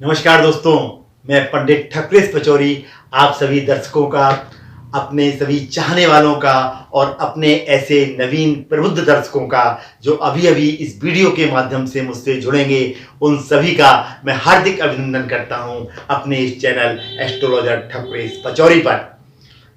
नमस्कार दोस्तों, मैं पंडित ठकुरेश पचौरी आप सभी दर्शकों का, अपने सभी चाहने वालों का और अपने ऐसे नवीन प्रबुद्ध दर्शकों का जो अभी-अभी इस वीडियो के माध्यम से मुझसे जुड़ेंगे, उन सभी का मैं हार्दिक अभिनंदन करता हूं अपने इस चैनल एस्ट्रोलॉजर ठकुरेश पचौरी पर।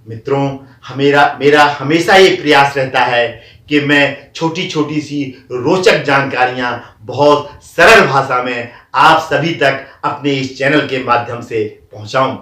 मित्रों, मेरा हमेशा ये प्रयास रहता है कि मैं छोटी-छोटी सी रोचक जानकारियां बहुत सरल भाषा में आप सभी तक अपने इस चैनल के माध्यम से पहुंचाऊं।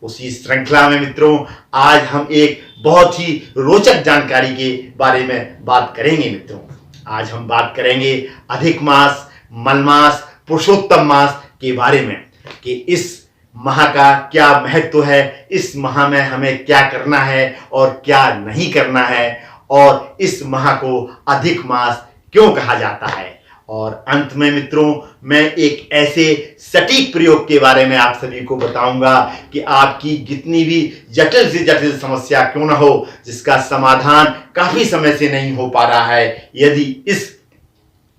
उसी श्रृंखला में मित्रों, आज हम एक बहुत ही रोचक जानकारी के बारे में बात करेंगे। मित्रों, आज हम बात करेंगे अधिक मास, मलमास, पुरुषोत्तम मास के बारे में कि इस माह का क्या महत्व है, इस माह में हमें क्या करना है और क्या नहीं करना है, और इस माह को अधिक मास क्यों कहा जाता है। और अंत में मित्रों, मैं एक ऐसे सटीक प्रयोग के बारे में आप सभी को बताऊंगा कि आपकी कितनी भी जटिल से जटिल समस्या क्यों ना हो, जिसका समाधान काफी समय से नहीं हो पा रहा है, यदि इस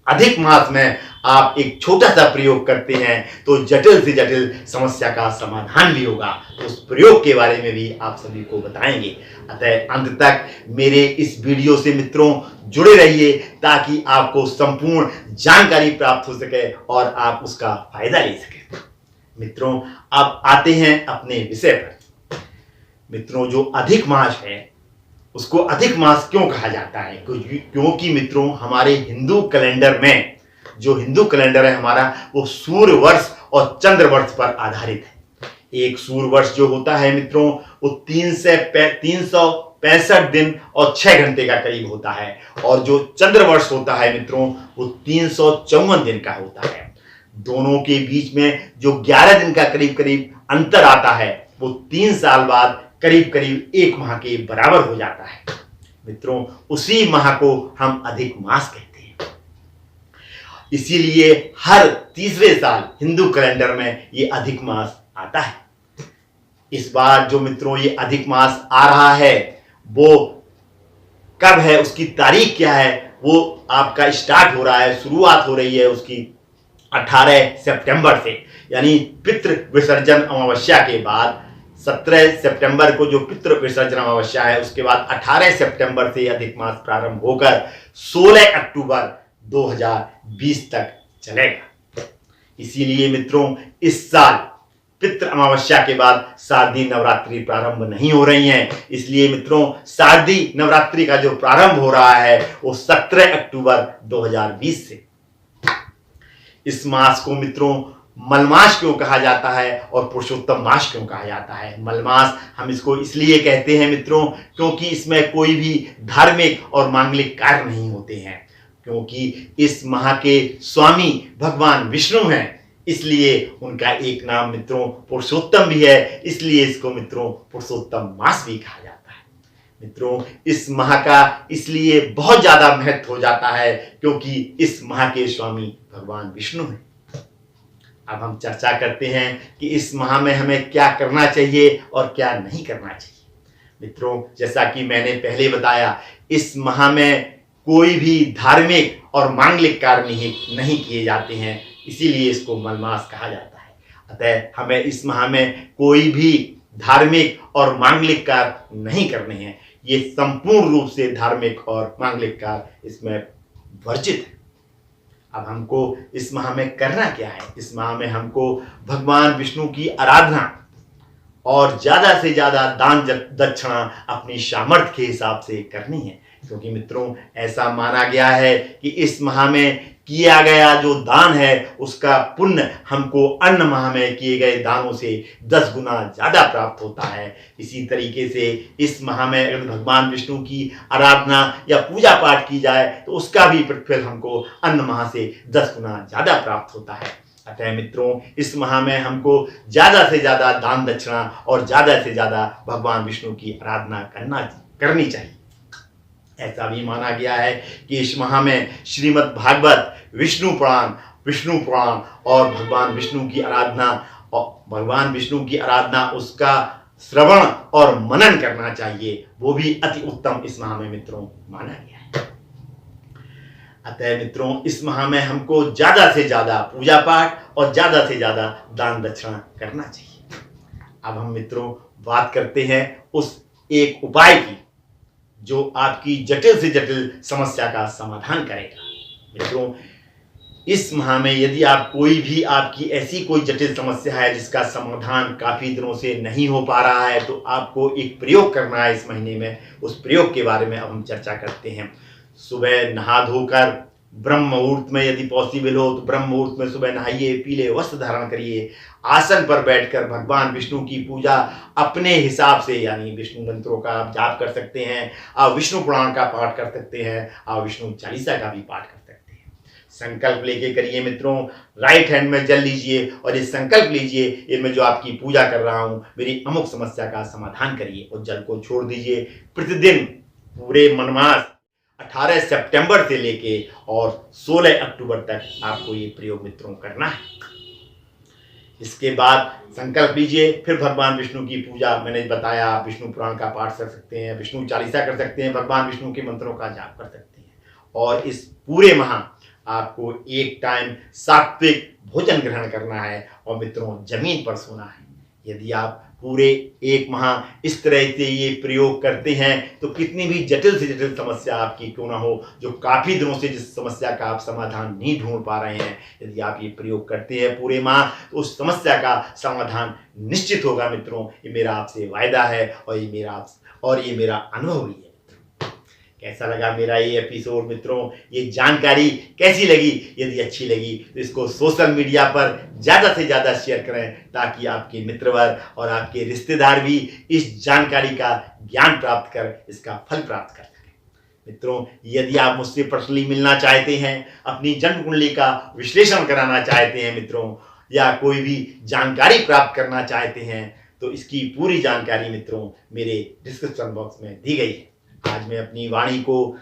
अधिक मास में आप एक छोटा सा प्रयोग करते हैं तो जटिल से जटिल समस्या का समाधान भी होगा। तो उस प्रयोग के बारे में भी आप सभी को बताएंगे। अतः अंत तक मेरे इस वीडियो से मित्रों जुड़े रहिए ताकि आपको संपूर्ण जानकारी प्राप्त हो सके और आप उसका फायदा ले सकें। मित्रों, अब आते हैं अपने विषय पर। मित्रों, जो अधिक मास है उसको अधिक मास क्यों कहा जाता है? क्योंकि मित्रों, हमारे हिंदू कैलेंडर में, जो हिंदू कैलेंडर है हमारा, वो सूर्य वर्ष और चंद्र वर्ष पर आधारित है। एक सूर्य वर्ष जो होता है मित्रों, वो 365 दिन और 6 घंटे का करीब होता है, और जो चंद्र वर्ष होता है मित्रों, वो 354 दिन का होता है। दोनों के बीच में जो 11 दिन का करीब करीब अंतर आता है, वो 3 साल बाद करीब करीब 1 माह के बराबर हो जाता है। मित्रों, उसी माह को हम अधिक मास कहते हैं। इसीलिए हर तीसरे साल हिंदू कैलेंडर में ये अधिक मास आता है। इस बार जो मित्रों ये अधिक मास आ रहा है, वो कब है, उसकी तारीख क्या है, वो आपका स्टार्ट हो रहा है, शुरुआत हो रही है उसकी 18 सितंबर से, यानी पितृ विसर्जन अमावस्या के बाद 17 सितंबर को जो पितृ विसर्जन अमावस्या है, उसके बाद 18 सितंबर से अधिक मास प्रारंभ होकर 16 अक्टूबर 2020 तक चलेगा। इसीलिए मित्रों, इस साल पितृ अमावस्या के बाद शारदीय नवरात्रि प्रारंभ नहीं हो रही हैं। इसलिए मित्रों, शारदीय नवरात्रि का जो प्रारंभ हो रहा है वो 17 अक्टूबर 2020 से। इस मास को मित्रों मलमास क्यों कहा जाता है और पुरुषोत्तम मास क्यों कहा जाता है? मलमास हम इसको इसलिए कहते हैं मित्रों क्योंकि इसमें कोई भी धार्मिक और मांगलिक कार्य नहीं होते हैं, क्योंकि इस माह के स्वामी भगवान विष्णु हैं, इसलिए उनका एक नाम मित्रों पुरुषोत्तम भी है, इसलिए इसको मित्रों पुरुषोत्तम मास भी कहा जाता है। मित्रों, इस माह का इसलिए बहुत ज्यादा महत्व हो जाता है क्योंकि इस माह के स्वामी भगवान विष्णु हैं। अब हम चर्चा करते हैं कि इस माह में हमें क्या करना चाहिए और क्या नहीं करना चाहिए। मित्रों, जैसा कि मैंने पहले बताया, इस माह में कोई भी धार्मिक और मांगलिक कार्य नहीं किए जाते हैं, इसीलिए इसको मलमास कहा जाता है। अतः हमें इस माह में कोई भी धार्मिक और मांगलिक कार्य नहीं करने हैं। ये संपूर्ण रूप से धार्मिक और मांगलिक कार्य इसमें वर्जित है। अब हमको इस माह में करना क्या है? इस माह में हमको भगवान विष्णु की आराधना और ज्यादा से ज्यादा दान दक्षिणा अपनी सामर्थ्य के हिसाब से करनी है, क्योंकि मित्रों ऐसा माना गया है कि इस माह में किया गया जो दान है उसका पुण्य हमको अन्य माह में किए गए दानों से 10 गुना ज्यादा प्राप्त होता है। इसी तरीके से इस माह में अगर भगवान विष्णु की आराधना या पूजा पाठ की जाए तो उसका भी प्रतिफल हमको अन्य माह से 10 गुना ज्यादा प्राप्त होता है। अतः मित्रों, इस माह में हमको ज्यादा से ज्यादा दान दक्षिणा और ज्यादा से ज्यादा भगवान विष्णु की आराधना करनी चाहिए। ऐसा भी माना गया है कि इस माह में श्रीमद् भागवत, विष्णु पुराण और भगवान विष्णु की आराधना उसका श्रवण और मनन करना चाहिए, वो भी अति उत्तम इस माह में मित्रों माना गया है। अतः मित्रों, इस माह में हमको ज्यादा से ज्यादा पूजा पाठ और ज्यादा से ज्यादा दान दक्षिणा करना चाहिए। अब हम मित्रों बात करते हैं उस एक उपाय की जो आपकी जटिल से जटिल समस्या का समाधान करेगा। मित्रों, इस माह में यदि आप कोई भी आपकी ऐसी कोई जटिल समस्या है जिसका समाधान काफी दिनों से नहीं हो पा रहा है, तो आपको एक प्रयोग करना है इस महीने में। उस प्रयोग के बारे में अब हम चर्चा करते हैं। सुबह नहा धोकर ब्रह्म मुहूर्त में, यदि पॉसिबल हो तो ब्रह्म मुहूर्त में सुबह नहाइए, पीले वस्त्र धारण करिए, आसन पर बैठकर भगवान विष्णु की पूजा अपने हिसाब से, यानी विष्णु मंत्रों का आप जाप कर सकते हैं, आप विष्णु पुराण का पाठ कर सकते हैं, आप विष्णु चालीसा का भी पाठ कर सकते हैं। संकल्प लेके करिए मित्रों, राइट हैंड में जल लीजिए और ये संकल्प लीजिए, ये मैं जो आपकी पूजा कर रहा हूं, मेरी अमुक समस्या का समाधान करिए, और जल को छोड़ दीजिए। प्रतिदिन पूरे मनमास 18 सितंबर से लेके और 16 अक्टूबर तक आपको ये प्रयोग मित्रों करना है। इसके बाद संकल्प लीजिए, फिर भगवान विष्णु की पूजा, मैंने बताया, आप विष्णु पुराण का पाठ कर सकते हैं, विष्णु चालीसा कर सकते हैं, भगवान विष्णु के मंत्रों का जाप कर सकते हैं। और इस पूरे माह आपको एक टाइम सात्विक भोजन ग्रहण करना है और मित्रों जमीन पर सोना है। यदि आप पूरे एक माह इस तरह से ये प्रयोग करते हैं तो कितनी भी जटिल से जटिल समस्या आपकी क्यों ना हो, जो काफी दिनों से जिस समस्या का आप समाधान नहीं ढूंढ पा रहे हैं, यदि आप ये प्रयोग करते हैं पूरे माह, तो उस समस्या का समाधान निश्चित होगा मित्रों। ये मेरा आपसे वायदा है और ये मेरा अनुभव भी है। कैसा लगा मेरा ये एपिसोड मित्रों? ये जानकारी कैसी लगी? यदि अच्छी लगी तो इसको सोशल मीडिया पर ज़्यादा से ज़्यादा शेयर करें, ताकि आपके मित्रवर्ग और आपके रिश्तेदार भी इस जानकारी का ज्ञान प्राप्त कर इसका फल प्राप्त कर सकें। मित्रों, यदि आप मुझसे पर्सनली मिलना चाहते हैं, अपनी जन्म कुंडली का विश्लेषण कराना चाहते हैं मित्रों, या कोई भी जानकारी प्राप्त करना चाहते हैं, तो इसकी पूरी जानकारी मित्रों मेरे डिस्क्रिप्शन बॉक्स में दी गई है। आज मैं अपनी वाणी को,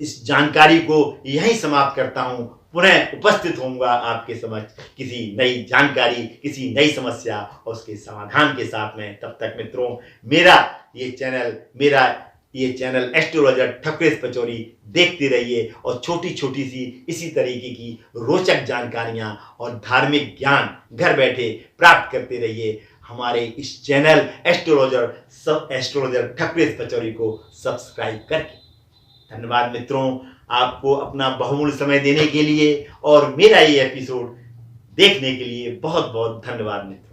इस जानकारी को यहीं समाप्त करता हूं। पुनः उपस्थित होऊंगा आपके समक्ष किसी नई जानकारी, किसी नई समस्या और उसके समाधान के साथ में। तब तक मित्रों, मेरा ये चैनल एस्ट्रोलॉजर ठकुरेश पचौरी देखते रहिए और छोटी छोटी सी इसी तरीके की रोचक जानकारियां और धार्मिक ज्ञान घर बैठे प्राप्त करते रहिए। हमारे इस चैनल एस्ट्रोलॉजर ठकुरेश पचौरी को सब्सक्राइब करके। धन्यवाद मित्रों, आपको अपना बहुमूल्य समय देने के लिए और मेरा ये एपिसोड देखने के लिए बहुत बहुत धन्यवाद मित्रों।